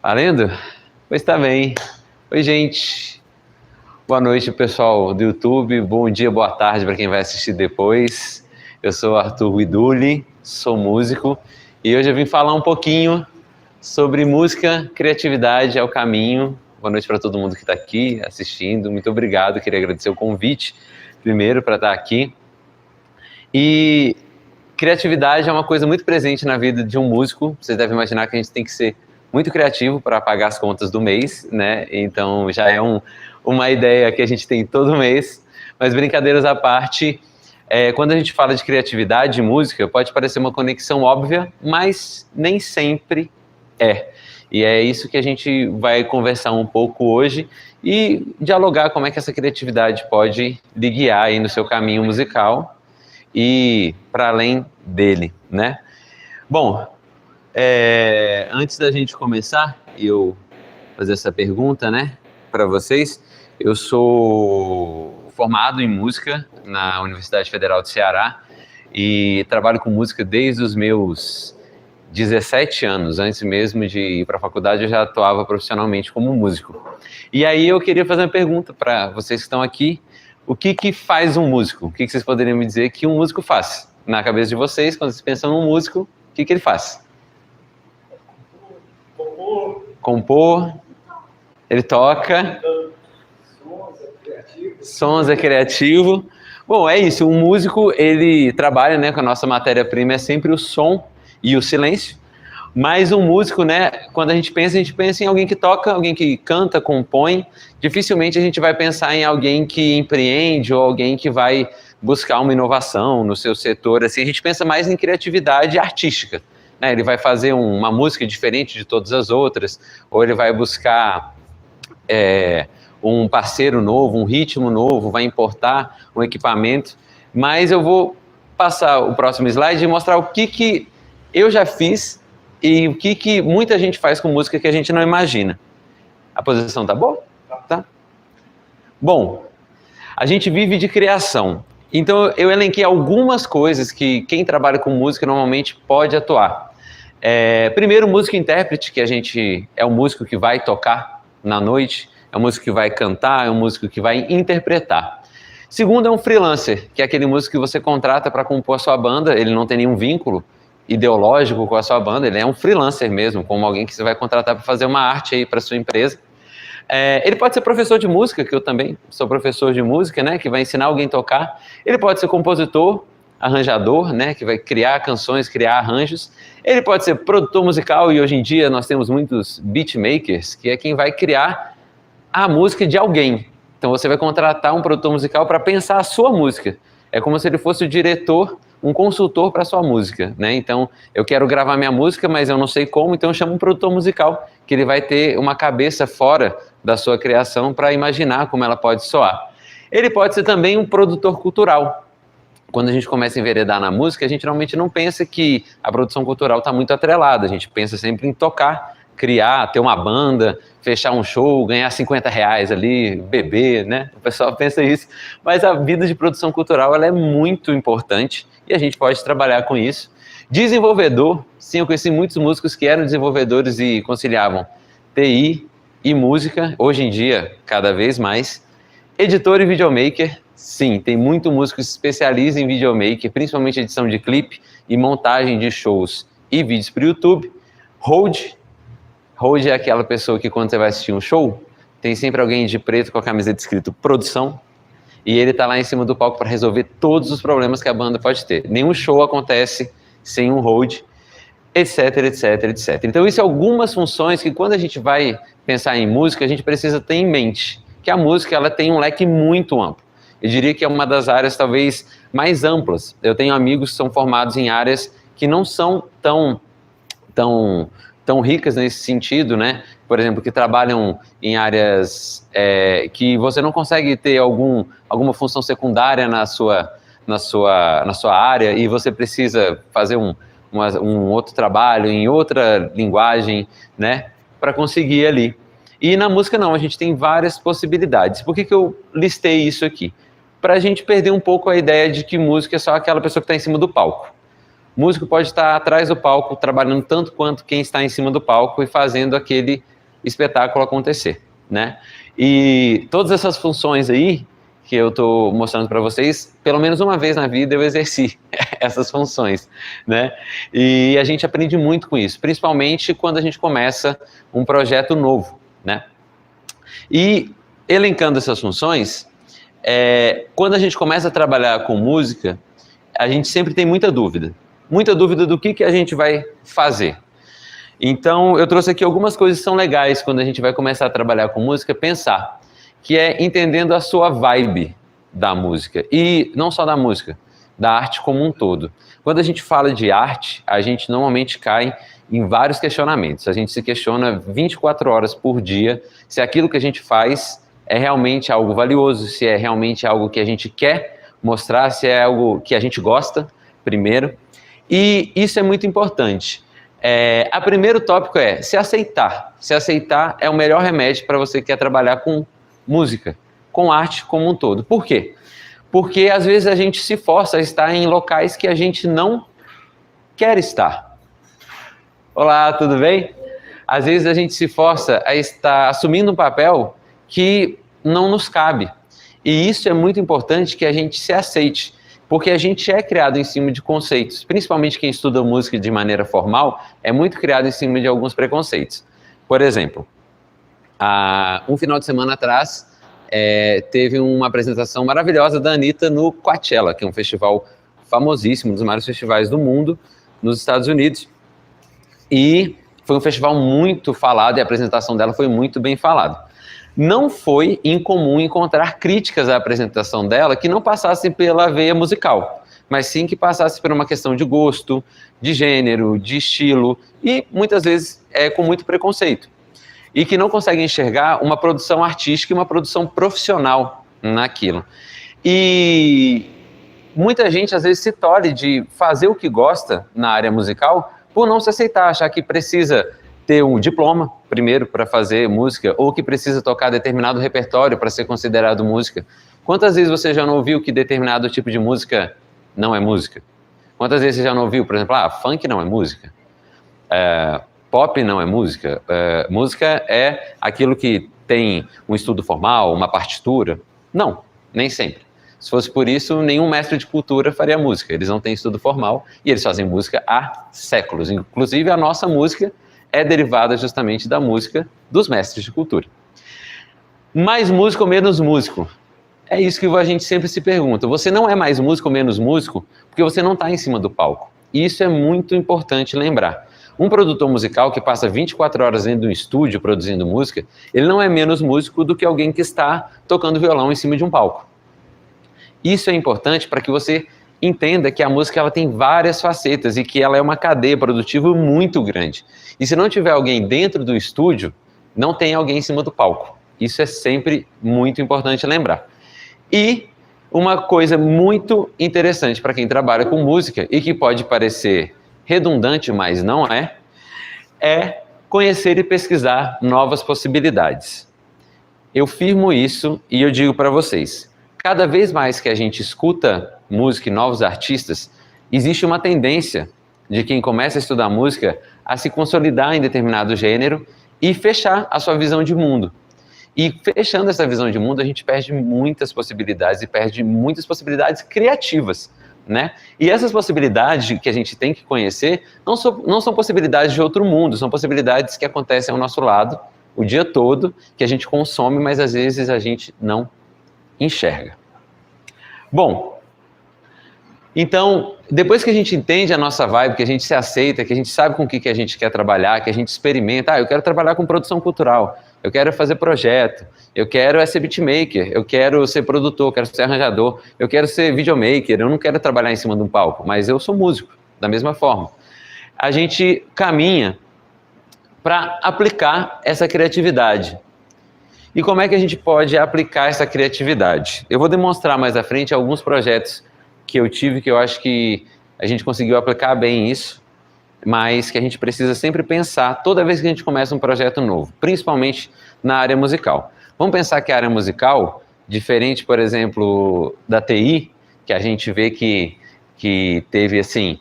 Valendo? Pois tá bem. Oi, gente. Boa noite, pessoal do YouTube. Bom dia, boa tarde para quem vai assistir depois. Eu sou Arthur Guiduli, sou músico e hoje eu vim falar um pouquinho sobre música, criatividade é o caminho. Boa noite para todo mundo que está aqui assistindo. Muito obrigado. Queria agradecer o convite primeiro para estar aqui. E criatividade é uma coisa muito presente na vida de um músico. Vocês devem imaginar que a gente tem que ser muito criativo para pagar as contas do mês, né? Então já é uma ideia que a gente tem todo mês. Mas brincadeiras à parte, quando a gente fala de criatividade e música, pode parecer uma conexão óbvia, mas nem sempre é. E é isso que a gente vai conversar um pouco hoje e dialogar como é que essa criatividade pode lhe guiar aí no seu caminho musical e para além dele, né? Bom, antes da gente começar, eu fazer essa pergunta, né, para vocês, eu sou formado em música na Universidade Federal do Ceará e trabalho com música desde os meus 17 anos. Antes mesmo de ir para a faculdade, eu já atuava profissionalmente como músico. E aí eu queria fazer uma pergunta para vocês que estão aqui. O que faz um músico? O que vocês poderiam me dizer que um músico faz? Na cabeça de vocês, quando vocês pensam num músico, o que ele faz? Compor. Ele toca. Sons, é criativo. Bom, é isso. Um músico, ele trabalha, né, com a nossa matéria-prima é sempre o som e o silêncio. Mas um músico, né, quando a gente pensa em alguém que toca, alguém que canta, compõe. Dificilmente a gente vai pensar em alguém que empreende ou alguém que vai buscar uma inovação no seu setor. Assim, a gente pensa mais em criatividade artística, né? Ele vai fazer uma música diferente de todas as outras, ou ele vai buscar um parceiro novo, um ritmo novo, vai importar um equipamento. Mas eu vou passar o próximo slide e mostrar o que eu já fiz e o que muita gente faz com música que a gente não imagina. A posição tá boa? Tá. Bom, a gente vive de criação. Então eu elenquei algumas coisas que quem trabalha com música normalmente pode atuar. Primeiro, músico intérprete, que a gente é o músico que vai tocar na noite, é o músico que vai cantar, é o músico que vai interpretar. Segundo, é um freelancer, que é aquele músico que você contrata para compor a sua banda, ele não tem nenhum vínculo ideológico com a sua banda, ele é um freelancer mesmo, como alguém que você vai contratar para fazer uma arte aí para sua empresa. Ele pode ser professor de música, que eu também sou professor de música, né, que vai ensinar alguém a tocar. Ele pode ser compositor, arranjador, né, que vai criar canções, criar arranjos. Ele pode ser produtor musical, e hoje em dia nós temos muitos beatmakers, que é quem vai criar a música de alguém. Então você vai contratar um produtor musical para pensar a sua música. É como se ele fosse o diretor, um consultor para a sua música, né? Então, eu quero gravar minha música, mas eu não sei como, então eu chamo um produtor musical, que ele vai ter uma cabeça fora da sua criação para imaginar como ela pode soar. Ele pode ser também um produtor cultural. Quando a gente começa a enveredar na música, a gente normalmente não pensa que a produção cultural está muito atrelada, a gente pensa sempre em tocar, criar, ter uma banda, fechar um show, ganhar R$50 ali, beber, né? O pessoal pensa isso, mas a vida de produção cultural ela é muito importante e a gente pode trabalhar com isso. Desenvolvedor, sim, eu conheci muitos músicos que eram desenvolvedores e conciliavam TI e música, hoje em dia, cada vez mais. Editor e videomaker, sim, tem muito músico que se especializa em videomaker, principalmente edição de clipe e montagem de shows e vídeos para o YouTube. Hold é aquela pessoa que quando você vai assistir um show, tem sempre alguém de preto com a camiseta escrito produção, e ele está lá em cima do palco para resolver todos os problemas que a banda pode ter. Nenhum show acontece sem um hold, etc, etc, etc. Então isso é algumas funções que quando a gente vai pensar em música, a gente precisa ter em mente, que a música ela tem um leque muito amplo. Eu diria que é uma das áreas talvez mais amplas. Eu tenho amigos que são formados em áreas que não são tão ricas nesse sentido, né? Por exemplo, que trabalham em áreas que você não consegue ter alguma função secundária na sua área e você precisa fazer um outro trabalho em outra linguagem, né? Para conseguir ali. E na música não, a gente tem várias possibilidades. Por que eu listei isso aqui? Para a gente perder um pouco a ideia de que música é só aquela pessoa que está em cima do palco. O músico pode estar atrás do palco, trabalhando tanto quanto quem está em cima do palco e fazendo aquele espetáculo acontecer, né? E todas essas funções aí que eu estou mostrando para vocês, pelo menos uma vez na vida eu exerci essas funções, né? E a gente aprende muito com isso, principalmente quando a gente começa um projeto novo, né? E elencando essas funções, quando a gente começa a trabalhar com música, a gente sempre tem muita dúvida do que a gente vai fazer. Então, eu trouxe aqui algumas coisas que são legais quando a gente vai começar a trabalhar com música, pensar, que é entendendo a sua vibe da música, e não só da música, da arte como um todo. Quando a gente fala de arte, a gente normalmente cai em vários questionamentos. A gente se questiona 24 horas por dia se aquilo que a gente faz é realmente algo valioso, se é realmente algo que a gente quer mostrar, se é algo que a gente gosta, primeiro. E isso é muito importante. O primeiro tópico é se aceitar. Se aceitar é o melhor remédio para você que quer trabalhar com música, com arte como um todo. Por quê? Porque às vezes a gente se força a estar em locais que a gente não quer estar. Olá, tudo bem? Às vezes a gente se força a estar assumindo um papel que não nos cabe. E isso é muito importante, que a gente se aceite, porque a gente é criado em cima de conceitos, principalmente quem estuda música de maneira formal, é muito criado em cima de alguns preconceitos. Por exemplo, um final de semana atrás, teve uma apresentação maravilhosa da Anitta no Coachella, que é um festival famosíssimo, um dos maiores festivais do mundo, nos Estados Unidos. E foi um festival muito falado, e a apresentação dela foi muito bem falada. Não foi incomum encontrar críticas à apresentação dela que não passassem pela veia musical, mas sim que passassem por uma questão de gosto, de gênero, de estilo, e muitas vezes com muito preconceito. E que não conseguem enxergar uma produção artística e uma produção profissional naquilo. E muita gente às vezes se tolhe de fazer o que gosta na área musical por não se aceitar, achar que precisa ter um diploma, primeiro, para fazer música, ou que precisa tocar determinado repertório para ser considerado música. Quantas vezes você já não ouviu que determinado tipo de música não é música? Quantas vezes você já não ouviu, por exemplo, funk não é música? Pop não é música? Música é aquilo que tem um estudo formal, uma partitura? Não, nem sempre. Se fosse por isso, nenhum mestre de cultura faria música. Eles não têm estudo formal e eles fazem música há séculos. Inclusive, a nossa música é derivada justamente da música dos mestres de cultura. Mais músico ou menos músico? É isso que a gente sempre se pergunta. Você não é mais músico ou menos músico porque você não está em cima do palco. E isso é muito importante lembrar. Um produtor musical que passa 24 horas dentro de um estúdio produzindo música, ele não é menos músico do que alguém que está tocando violão em cima de um palco. Isso é importante para que você entenda que a música ela tem várias facetas e que ela é uma cadeia produtiva muito grande. E se não tiver alguém dentro do estúdio, não tem alguém em cima do palco. Isso é sempre muito importante lembrar. E uma coisa muito interessante para quem trabalha com música e que pode parecer redundante, mas não é conhecer e pesquisar novas possibilidades. Eu firmo isso e eu digo para vocês, cada vez mais que a gente escuta música e novos artistas, existe uma tendência de quem começa a estudar música a se consolidar em determinado gênero e fechar a sua visão de mundo. E fechando essa visão de mundo, a gente perde muitas possibilidades e perde muitas possibilidades criativas, né? E essas possibilidades que a gente tem que conhecer não são possibilidades de outro mundo, são possibilidades que acontecem ao nosso lado o dia todo, que a gente consome, mas às vezes a gente não enxerga. Bom, então, depois que a gente entende a nossa vibe, que a gente se aceita, que a gente sabe com o que a gente quer trabalhar, que a gente experimenta, eu quero trabalhar com produção cultural, eu quero fazer projeto, eu quero ser beatmaker, eu quero ser produtor, eu quero ser arranjador, eu quero ser videomaker, eu não quero trabalhar em cima de um palco, mas eu sou músico, da mesma forma. A gente caminha para aplicar essa criatividade. E como é que a gente pode aplicar essa criatividade? Eu vou demonstrar mais à frente alguns projetos que eu tive, que eu acho que a gente conseguiu aplicar bem isso, mas que a gente precisa sempre pensar toda vez que a gente começa um projeto novo, principalmente na área musical. Vamos pensar que a área musical, diferente, por exemplo, da TI, que a gente vê que teve, assim,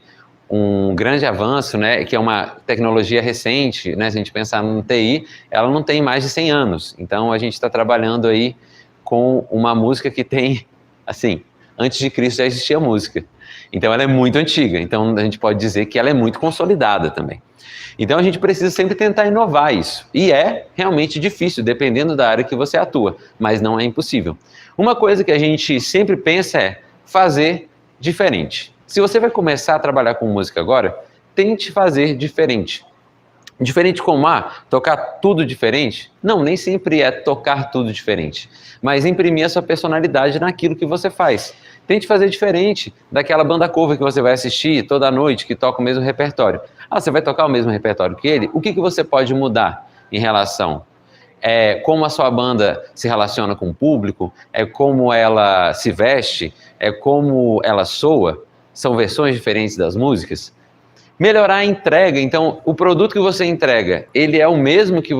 um grande avanço, né, que é uma tecnologia recente, né, se a gente pensar no TI, ela não tem mais de 100 anos. Então, a gente está trabalhando aí com uma música que tem, assim, antes de Cristo já existia música. Então, ela é muito antiga. Então, a gente pode dizer que ela é muito consolidada também. Então, a gente precisa sempre tentar inovar isso. E é realmente difícil, dependendo da área que você atua, mas não é impossível. Uma coisa que a gente sempre pensa é fazer diferente. Se você vai começar a trabalhar com música agora, tente fazer diferente. Diferente como, tocar tudo diferente? Não, nem sempre é tocar tudo diferente, mas imprimir a sua personalidade naquilo que você faz. Tente fazer diferente daquela banda cover que você vai assistir toda noite, que toca o mesmo repertório. Você vai tocar o mesmo repertório que ele? O que você pode mudar em relação? Como a sua banda se relaciona com o público? Como ela se veste? Como ela soa? São versões diferentes das músicas? Melhorar a entrega, então o produto que você entrega, ele é o mesmo que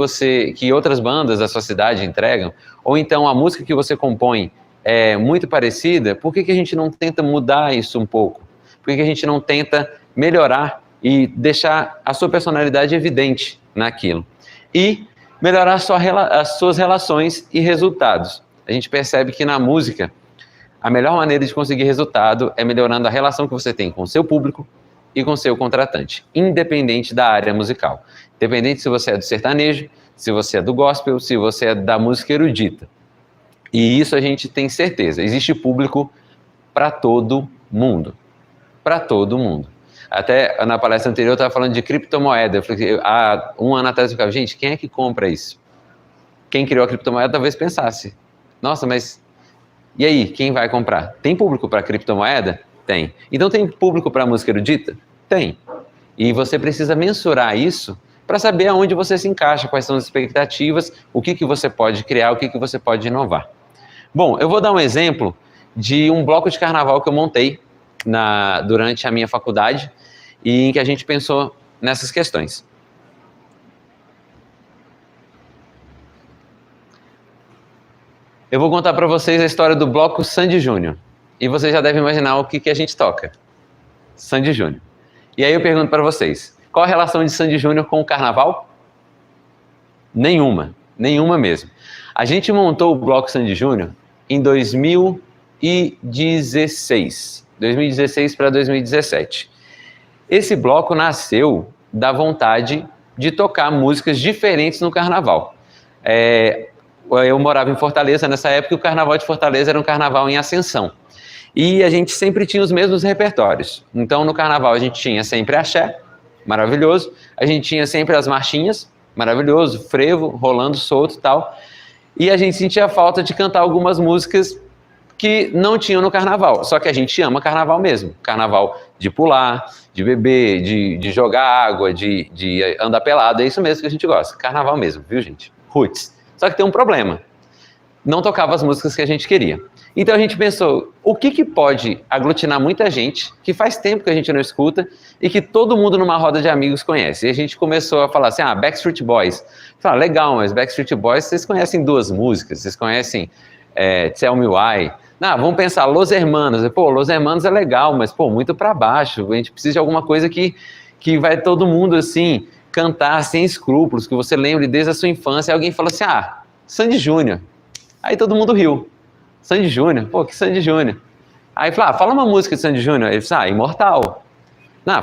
outras bandas da sua cidade entregam? Ou então a música que você compõe é muito parecida? Por que a gente não tenta mudar isso um pouco? Por que a gente não tenta melhorar e deixar a sua personalidade evidente naquilo? E melhorar as suas relações e resultados. A gente percebe que na música, a melhor maneira de conseguir resultado é melhorando a relação que você tem com o seu público e com o seu contratante, independente da área musical. Independente se você é do sertanejo, se você é do gospel, se você é da música erudita. E isso a gente tem certeza. Existe público para todo mundo. Para todo mundo. Até na palestra anterior eu estava falando de criptomoeda. Eu falei, há um ano atrás eu ficava, gente, quem é que compra isso? Quem criou a criptomoeda talvez pensasse, nossa, mas e aí, quem vai comprar? Tem público para criptomoeda? Tem. Então tem público para música erudita? Tem. E você precisa mensurar isso para saber aonde você se encaixa, quais são as expectativas, o que você pode criar, o que você pode inovar. Bom, eu vou dar um exemplo de um bloco de carnaval que eu montei durante a minha faculdade e em que a gente pensou nessas questões. Eu vou contar para vocês a história do bloco Sandy Júnior. E vocês já devem imaginar o que a gente toca. Sandy Júnior. E aí eu pergunto para vocês, qual a relação de Sandy Júnior com o carnaval? Nenhuma. Nenhuma mesmo. A gente montou o bloco Sandy Júnior em 2016. 2016 para 2017. Esse bloco nasceu da vontade de tocar músicas diferentes no carnaval. Eu morava em Fortaleza nessa época e o carnaval de Fortaleza era um carnaval em ascensão. E a gente sempre tinha os mesmos repertórios. Então, no carnaval, a gente tinha sempre axé, maravilhoso. A gente tinha sempre as marchinhas, maravilhoso, frevo, rolando solto e tal. E a gente sentia falta de cantar algumas músicas que não tinham no carnaval. Só que a gente ama carnaval mesmo. Carnaval de pular, de beber, de jogar água, de andar pelado. É isso mesmo que a gente gosta. Carnaval mesmo, viu, gente? Roots. Só que tem um problema. Não tocava as músicas que a gente queria. Então a gente pensou, o que pode aglutinar muita gente, que faz tempo que a gente não escuta, e que todo mundo numa roda de amigos conhece. E a gente começou a falar assim, Backstreet Boys. Falei, legal, mas Backstreet Boys, vocês conhecem duas músicas, vocês conhecem Tell Me Why. Vamos pensar, Los Hermanos. Los Hermanos é legal, mas muito pra baixo. A gente precisa de alguma coisa que vai todo mundo, assim, cantar sem escrúpulos, que você lembre desde a sua infância. E alguém falou assim, Sandy Júnior. Aí todo mundo riu. Sandy Júnior? Que Sandy Júnior? Aí falou, fala uma música de Sandy Júnior. Ele disse, Imortal.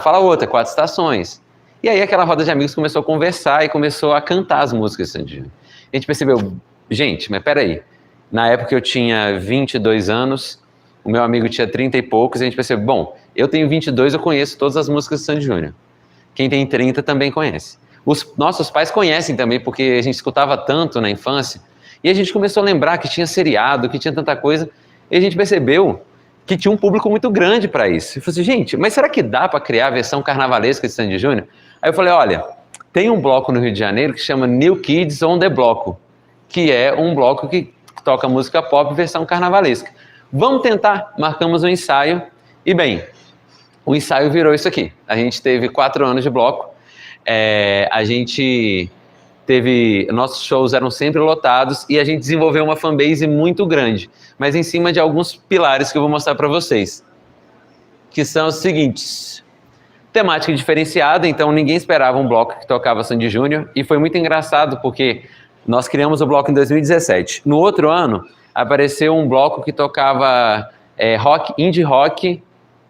Fala outra, Quatro Estações. E aí aquela roda de amigos começou a conversar e começou a cantar as músicas de Sandy Júnior. A gente percebeu, gente, mas peraí. Na época eu tinha 22 anos, o meu amigo tinha 30 e poucos, e a gente percebeu, bom, eu tenho 22, eu conheço todas as músicas de Sandy Júnior. Quem tem 30 também conhece. Os nossos pais conhecem também, porque a gente escutava tanto na infância. E a gente começou a lembrar que tinha seriado, que tinha tanta coisa, e a gente percebeu que tinha um público muito grande para isso. Eu falei assim, gente, mas será que dá para criar a versão carnavalesca de Sandy Júnior? Aí eu falei, olha, tem um bloco no Rio de Janeiro que chama New Kids on the Bloco, que é um bloco que toca música pop versão carnavalesca. Vamos tentar? Marcamos um ensaio, e bem, o ensaio virou isso aqui. A gente teve 4 anos de bloco, nossos shows eram sempre lotados e a gente desenvolveu uma fanbase muito grande, mas em cima de alguns pilares que eu vou mostrar para vocês, que são os seguintes. temática diferenciada, então ninguém esperava um bloco que tocava Sandy Júnior, e foi muito engraçado porque nós criamos o bloco em 2017. No outro ano, apareceu um bloco que tocava rock, indie rock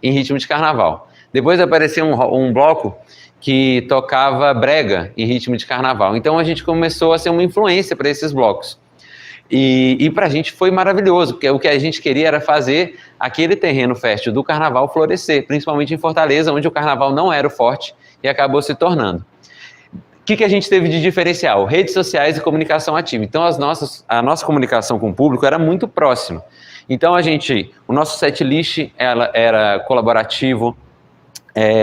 em ritmo de carnaval. Depois apareceu um bloco que tocava brega em ritmo de carnaval. Então a gente começou a ser uma influência para esses blocos. E para a gente foi maravilhoso, porque o que a gente queria era fazer aquele terreno fértil do carnaval florescer, principalmente em Fortaleza, onde o carnaval não era o forte e acabou se tornando. O que a gente teve de diferencial? Redes sociais e comunicação ativa. Então a nossa comunicação com o público era muito próxima. Então o nosso setlist era colaborativo,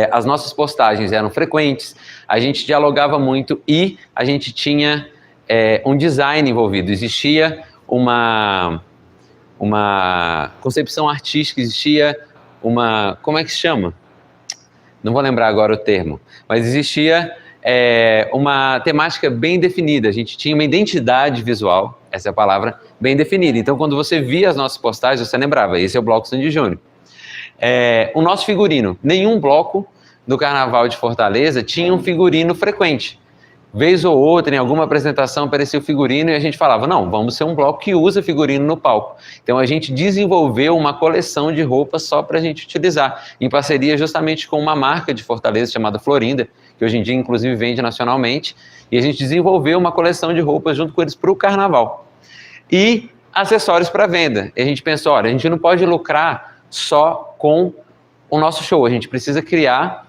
as nossas postagens eram frequentes, a gente dialogava muito e a gente tinha um design envolvido. Existia uma concepção artística, existia como é que se chama? Não vou lembrar agora o termo, mas existia uma temática bem definida, a gente tinha uma identidade visual, essa é a palavra, bem definida. Então, quando você via as nossas postagens, você lembrava, esse é o Bloco Sandy Júnior. O nosso figurino, nenhum bloco do Carnaval de Fortaleza tinha um figurino frequente. Vez ou outra, em alguma apresentação, aparecia o figurino e a gente falava, não, vamos ser um bloco que usa figurino no palco. Então a gente desenvolveu uma coleção de roupas só para a gente utilizar, em parceria justamente com uma marca de Fortaleza chamada Florinda, que hoje em dia inclusive vende nacionalmente, e a gente desenvolveu uma coleção de roupas junto com eles para o Carnaval. E acessórios para venda. E a gente pensou, olha, a gente não pode lucrar só com o nosso show, a gente precisa criar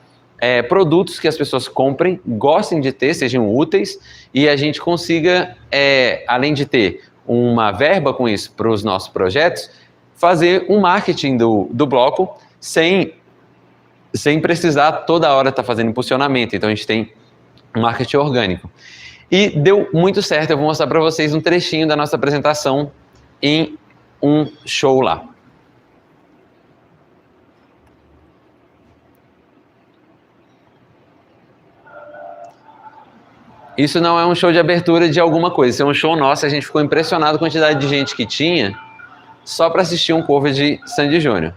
produtos que as pessoas comprem, gostem de ter, sejam úteis, e a gente consiga, além de ter uma verba com isso para os nossos projetos, fazer um marketing do bloco sem precisar toda hora estar fazendo impulsionamento. Então a gente tem um marketing orgânico. E deu muito certo, eu vou mostrar para vocês um trechinho da nossa apresentação em um show lá. Isso não é um show de abertura de alguma coisa, isso é um show nosso, a gente ficou impressionado com a quantidade de gente que tinha só para assistir um cover de Sandy Júnior.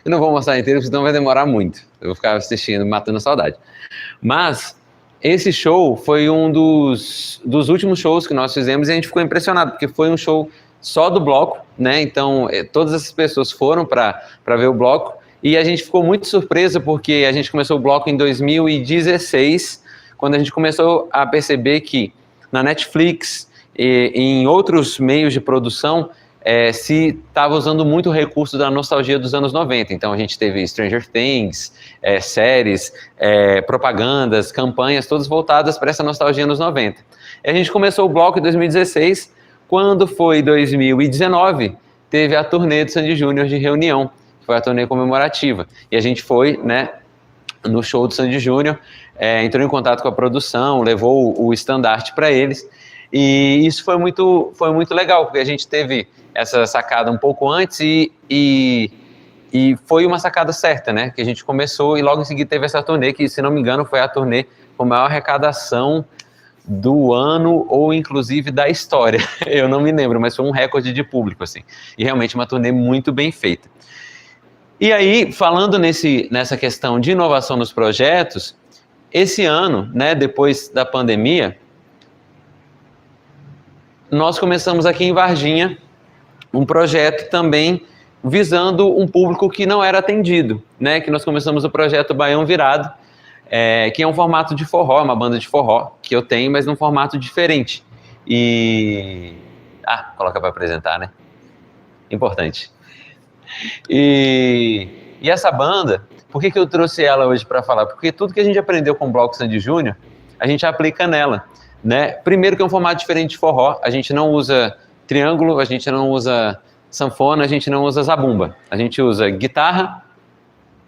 Eu não vou mostrar inteiro, porque senão vai demorar muito. Eu vou ficar assistindo, matando a saudade. Mas esse show foi um dos últimos shows que nós fizemos e a gente ficou impressionado, porque foi um show só do bloco, né? Então, todas essas pessoas foram para ver o bloco e a gente ficou muito surpreso porque a gente começou o bloco em 2016, quando a gente começou a perceber que na Netflix e em outros meios de produção se estava usando muito o recurso da nostalgia dos anos 90. Então a gente teve Stranger Things, séries, propagandas, campanhas, todas voltadas para essa nostalgia nos 90. E a gente começou o bloco em 2016, quando foi 2019, teve a turnê do Sandy Júnior de reunião, que foi a turnê comemorativa. E a gente foi, né, no show do Sandy Júnior, entrou em contato com a produção, levou o estandarte para eles. E isso foi muito legal, porque a gente teve essa sacada um pouco antes e foi uma sacada certa, né? Que a gente começou e logo em seguida teve essa turnê, que se não me engano foi a turnê com a maior arrecadação do ano ou inclusive da história. Eu não me lembro, mas foi um recorde de público, assim. E realmente uma turnê muito bem feita. E aí, falando nessa questão de inovação nos projetos, esse ano, né, depois da pandemia, nós começamos aqui em Varginha um projeto também visando um público que não era atendido, né? Que nós começamos o projeto Baião Virado, que é um formato de forró, uma banda de forró que eu tenho, mas num formato diferente. Coloca para apresentar, né? Importante. E essa banda, por que eu trouxe ela hoje para falar? Porque tudo que a gente aprendeu com o Bloco Sandy Júnior, a gente aplica nela, né? Primeiro que é um formato diferente de forró, a gente não usa triângulo, a gente não usa sanfona, a gente não usa zabumba. A gente usa guitarra,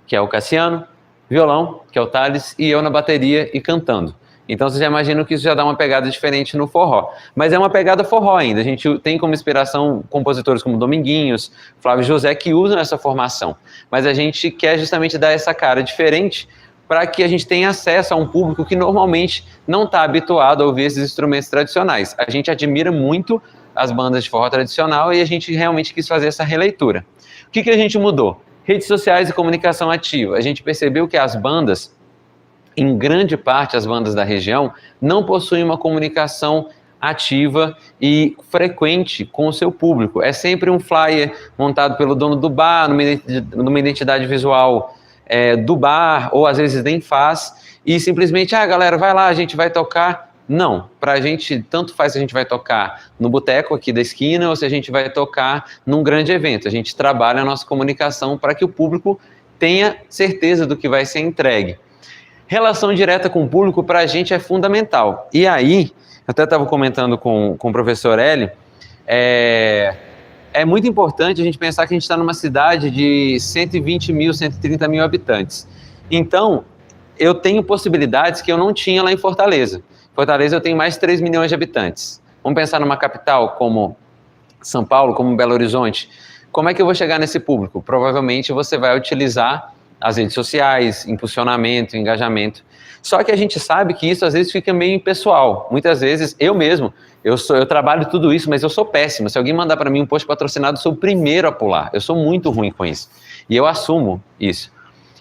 que é o Cassiano, violão, que é o Thales, e eu na bateria e cantando. Então você já imagina que isso já dá uma pegada diferente no forró. Mas é uma pegada forró ainda. A gente tem como inspiração compositores como Dominguinhos, Flávio José, que usam essa formação. Mas a gente quer justamente dar essa cara diferente para que a gente tenha acesso a um público que normalmente não está habituado a ouvir esses instrumentos tradicionais. A gente admira muito as bandas de forró tradicional e a gente realmente quis fazer essa releitura. O que a gente mudou? Redes sociais e comunicação ativa. A gente percebeu que as bandas, em grande parte as bandas da região, não possuem uma comunicação ativa e frequente com o seu público. É sempre um flyer montado pelo dono do bar, numa identidade visual do bar, ou às vezes nem faz, e simplesmente, galera, vai lá, a gente vai tocar. Não, pra gente, tanto faz se a gente vai tocar no boteco aqui da esquina ou se a gente vai tocar num grande evento. A gente trabalha a nossa comunicação para que o público tenha certeza do que vai ser entregue. Relação direta com o público para a gente é fundamental. E aí, eu até estava comentando com o professor Hélio, é muito importante a gente pensar que a gente está numa cidade de 120 mil, 130 mil habitantes. Então, eu tenho possibilidades que eu não tinha lá em Fortaleza. Em Fortaleza eu tenho mais de 3 milhões de habitantes. Vamos pensar numa capital como São Paulo, como Belo Horizonte. Como é que eu vou chegar nesse público? Provavelmente você vai utilizar as redes sociais, impulsionamento, engajamento. Só que a gente sabe que isso às vezes fica meio impessoal. Muitas vezes, eu mesmo, eu trabalho tudo isso, mas eu sou péssimo. Se alguém mandar para mim um post patrocinado, eu sou o primeiro a pular. Eu sou muito ruim com isso. E eu assumo isso.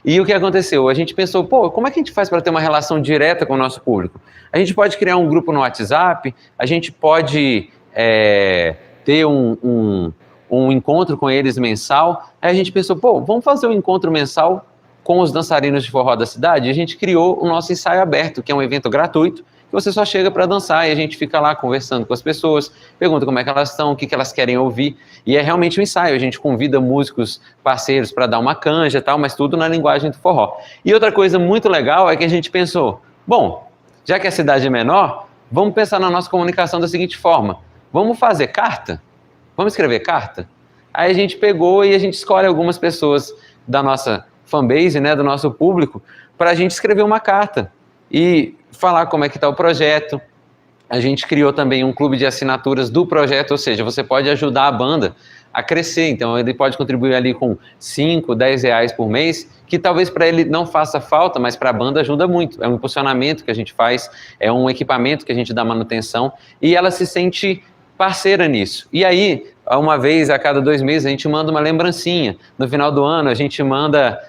E o que aconteceu? A gente pensou, como é que a gente faz para ter uma relação direta com o nosso público? A gente pode criar um grupo no WhatsApp, a gente pode ter um encontro com eles mensal. Aí a gente pensou, vamos fazer um encontro mensal com os dançarinos de forró da cidade? E a gente criou o nosso ensaio aberto, que é um evento gratuito, que você só chega para dançar e a gente fica lá conversando com as pessoas, pergunta como é que elas estão, o que elas querem ouvir, e é realmente um ensaio. A gente convida músicos parceiros para dar uma canja e tal, mas tudo na linguagem do forró. E outra coisa muito legal é que a gente pensou, já que a cidade é menor, vamos pensar na nossa comunicação da seguinte forma, vamos fazer carta? Vamos escrever carta? Aí a gente pegou e a gente escolhe algumas pessoas da nossa fanbase, né, do nosso público, para a gente escrever uma carta e falar como é que está o projeto. A gente criou também um clube de assinaturas do projeto, ou seja, você pode ajudar a banda a crescer, então ele pode contribuir ali com 5, 10 reais por mês, que talvez para ele não faça falta, mas para a banda ajuda muito. É um impulsionamento que a gente faz, é um equipamento que a gente dá manutenção, e ela se sente parceira nisso. E aí, uma vez a cada 2 meses, a gente manda uma lembrancinha. No final do ano, a gente manda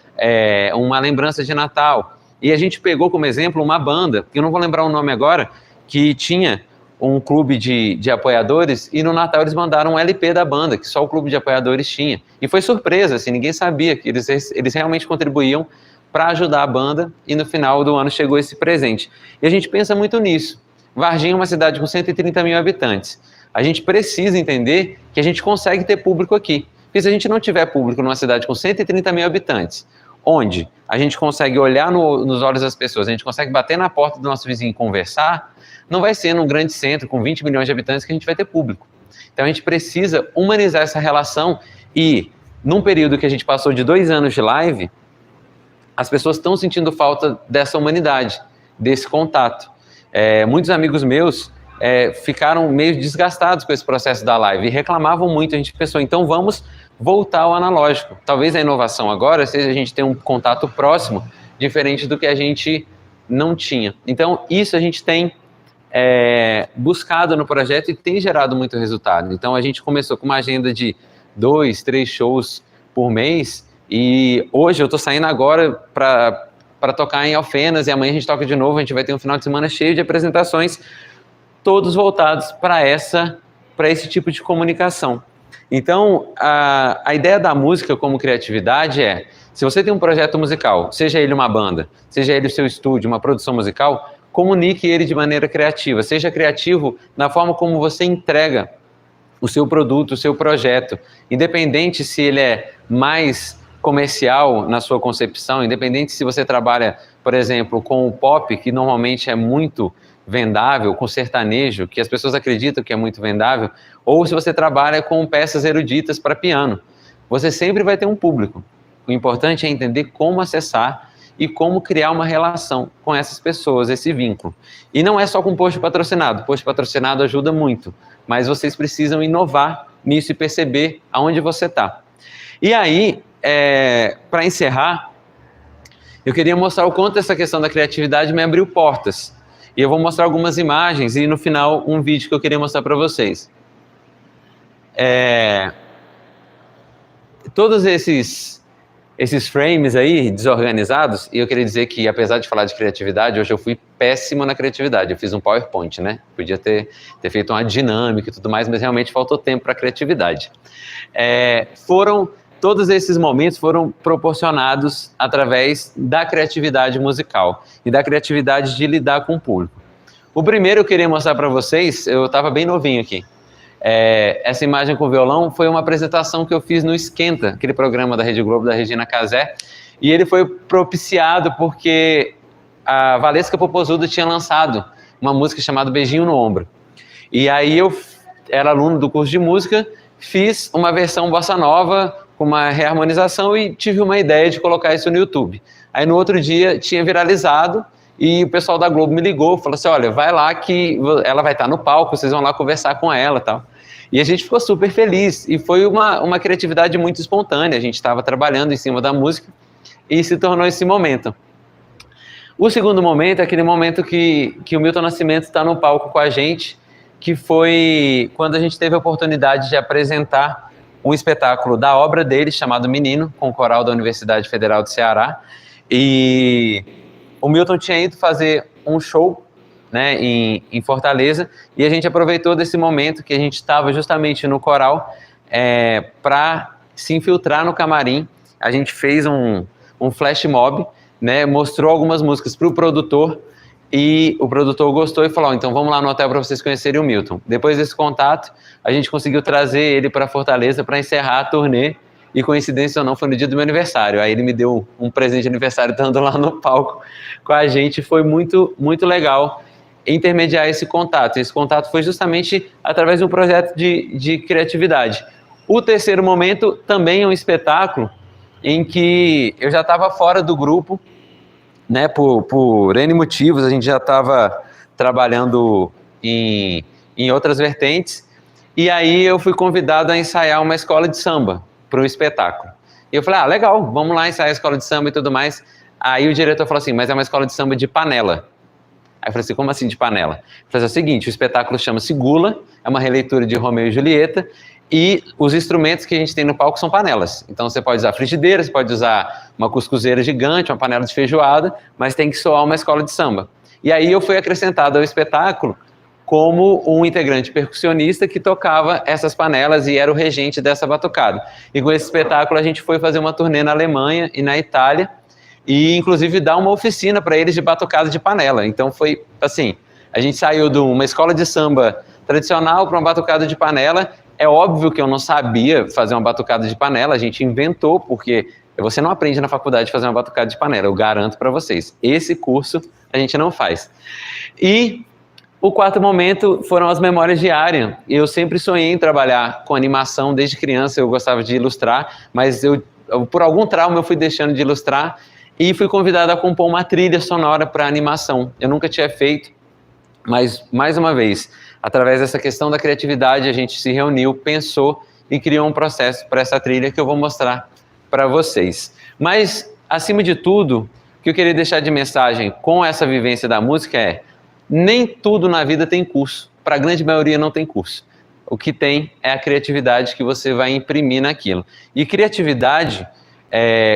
uma lembrança de Natal. E a gente pegou como exemplo uma banda, que eu não vou lembrar o nome agora, que tinha um clube de apoiadores, e no Natal eles mandaram um LP da banda, que só o clube de apoiadores tinha. E foi surpresa, assim, ninguém sabia que eles realmente contribuíam para ajudar a banda, e no final do ano chegou esse presente. E a gente pensa muito nisso. Varginha é uma cidade com 130 mil habitantes. A gente precisa entender que a gente consegue ter público aqui. Porque se a gente não tiver público numa cidade com 130 mil habitantes, onde a gente consegue olhar nos olhos das pessoas, a gente consegue bater na porta do nosso vizinho e conversar, não vai ser num grande centro com 20 milhões de habitantes que a gente vai ter público. Então a gente precisa humanizar essa relação e, num período que a gente passou de 2 anos de live, as pessoas estão sentindo falta dessa humanidade, desse contato. Muitos amigos meus ficaram meio desgastados com esse processo da live e reclamavam muito. A gente pensou, então vamos voltar ao analógico. Talvez a inovação agora seja a gente ter um contato próximo, diferente do que a gente não tinha. Então isso a gente tem buscado no projeto e tem gerado muito resultado. Então a gente começou com uma agenda de 2, 3 shows por mês e hoje eu estou saindo agora para tocar em Alfenas e amanhã a gente toca de novo. A gente vai ter um final de semana cheio de apresentações, todos voltados para esse tipo de comunicação. Então, a ideia da música como criatividade se você tem um projeto musical, seja ele uma banda, seja ele o seu estúdio, uma produção musical, comunique ele de maneira criativa, seja criativo na forma como você entrega o seu produto, o seu projeto, independente se ele é mais comercial na sua concepção, independente se você trabalha por exemplo, com o pop, que normalmente é muito vendável, com sertanejo, que as pessoas acreditam que é muito vendável, ou se você trabalha com peças eruditas para piano, você sempre vai ter um público. O importante é entender como acessar e como criar uma relação com essas pessoas, esse vínculo. E não é só com post patrocinado. Post patrocinado ajuda muito, mas vocês precisam inovar nisso e perceber aonde você está. E aí, para encerrar, eu queria mostrar o quanto essa questão da criatividade me abriu portas. E eu vou mostrar algumas imagens e no final um vídeo que eu queria mostrar para vocês. Todos esses frames aí, desorganizados, e eu queria dizer que, apesar de falar de criatividade, hoje eu fui péssimo na criatividade. Eu fiz um PowerPoint, né? Podia ter feito uma dinâmica e tudo mais, mas realmente faltou tempo para criatividade. Todos esses momentos foram proporcionados através da criatividade musical e da criatividade de lidar com o público. O primeiro eu queria mostrar para vocês, eu estava bem novinho aqui. Essa imagem com o violão foi uma apresentação que eu fiz no Esquenta, aquele programa da Rede Globo, da Regina Casé, e ele foi propiciado porque a Valesca Popozuda tinha lançado uma música chamada Beijinho no Ombro. E aí eu era aluno do curso de música, fiz uma versão bossa nova, com uma reharmonização e tive uma ideia de colocar isso no YouTube. Aí no outro dia tinha viralizado e o pessoal da Globo me ligou, falou assim, olha, vai lá que ela vai estar no palco, vocês vão lá conversar com ela e tal. E a gente ficou super feliz e foi uma criatividade muito espontânea, a gente estava trabalhando em cima da música e se tornou esse momento. O segundo momento é aquele momento que o Milton Nascimento está no palco com a gente, que foi quando a gente teve a oportunidade de apresentar um espetáculo da obra dele, chamado Menino, com o coral da Universidade Federal do Ceará. E o Milton tinha ido fazer um show, né, em Fortaleza, e a gente aproveitou desse momento que a gente estava justamente no coral para se infiltrar no camarim. A gente fez um flash mob, né, mostrou algumas músicas para o produtor, e o produtor gostou e falou, então vamos lá no hotel para vocês conhecerem o Milton. Depois desse contato, a gente conseguiu trazer ele para Fortaleza para encerrar a turnê, e coincidência ou não, foi no dia do meu aniversário. Aí ele me deu um presente de aniversário estando lá no palco com a gente. Foi muito, muito legal intermediar esse contato. Esse contato foi justamente através de um projeto de criatividade. O terceiro momento também é um espetáculo em que eu já estava fora do grupo, né, por N motivos, a gente já estava trabalhando em outras vertentes, e aí eu fui convidado a ensaiar uma escola de samba para um espetáculo. E eu falei, legal, vamos lá ensaiar a escola de samba e tudo mais. Aí o diretor falou assim, mas é uma escola de samba de panela. Aí eu falei assim, como assim de panela? Eu falei assim, é o seguinte, o espetáculo chama-se Gula, é uma releitura de Romeu e Julieta, e os instrumentos que a gente tem no palco são panelas. Então você pode usar frigideira, você pode usar uma cuscuzeira gigante, uma panela de feijoada, mas tem que soar uma escola de samba. E aí eu fui acrescentado ao espetáculo como um integrante percussionista que tocava essas panelas e era o regente dessa batucada. E com esse espetáculo a gente foi fazer uma turnê na Alemanha e na Itália, e inclusive dar uma oficina para eles de batucada de panela. Então foi assim, a gente saiu de uma escola de samba tradicional para uma batucada de panela. É óbvio que eu não sabia fazer uma batucada de panela, a gente inventou, porque você não aprende na faculdade a fazer uma batucada de panela, eu garanto para vocês. Esse curso a gente não faz. E o quarto momento foram as memórias de Aryan. Eu sempre sonhei em trabalhar com animação desde criança, eu gostava de ilustrar, mas eu por algum trauma eu fui deixando de ilustrar e fui convidado a compor uma trilha sonora para animação. Eu nunca tinha feito, mas mais uma vez, através dessa questão da criatividade, a gente se reuniu, pensou e criou um processo para essa trilha que eu vou mostrar para vocês. Mas, acima de tudo, o que eu queria deixar de mensagem com essa vivência da música é: nem tudo na vida tem curso. Para a grande maioria não tem curso. O que tem é a criatividade que você vai imprimir naquilo. E criatividade,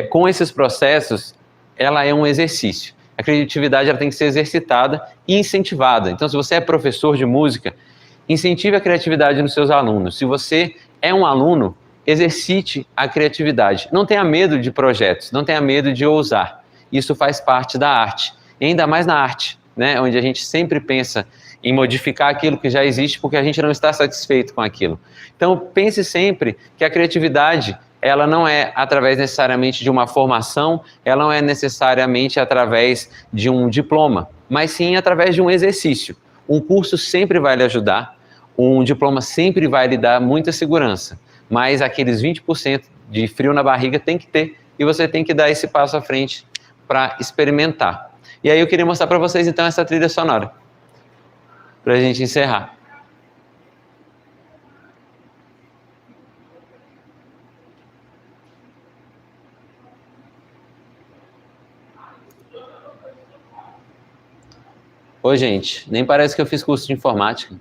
com esses processos, ela é um exercício. A criatividade ela tem que ser exercitada e incentivada. Então, se você é professor de música, incentive a criatividade nos seus alunos. Se você é um aluno, exercite a criatividade. Não tenha medo de projetos, não tenha medo de ousar. Isso faz parte da arte. E ainda mais na arte, né, onde a gente sempre pensa em modificar aquilo que já existe porque a gente não está satisfeito com aquilo. Então, pense sempre que a criatividade ela não é através necessariamente de uma formação, ela não é necessariamente através de um diploma, mas sim através de um exercício. Um curso sempre vai lhe ajudar, um diploma sempre vai lhe dar muita segurança, mas aqueles 20% de frio na barriga tem que ter, e você tem que dar esse passo à frente para experimentar. E aí eu queria mostrar para vocês então essa trilha sonora, para a gente encerrar. Ô, gente, nem parece que eu fiz curso de informática.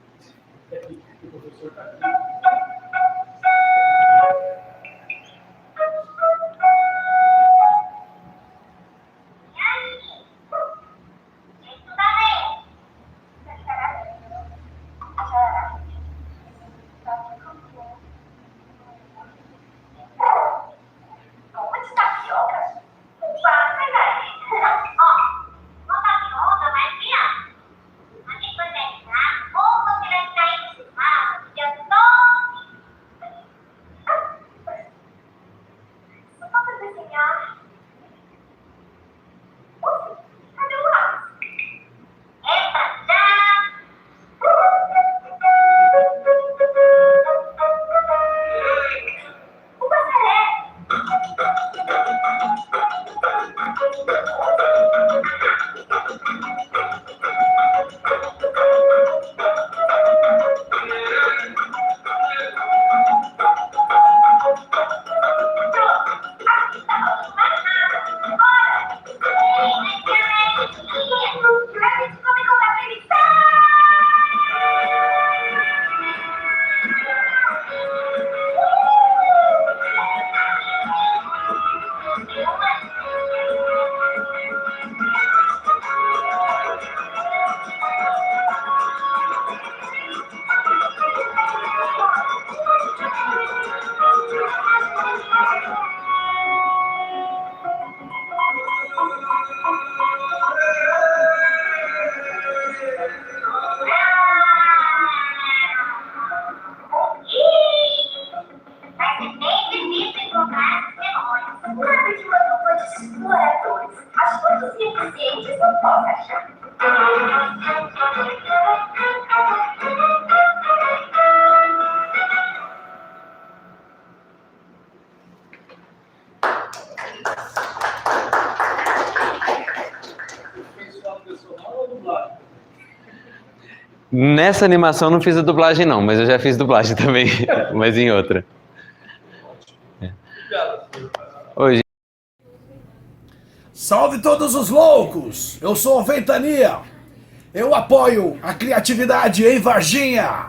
Nessa animação não fiz a dublagem não, mas eu já fiz dublagem também, mas em outra. Oi, Salve todos os loucos! Eu sou o Ventania. Eu apoio a criatividade em Varginha.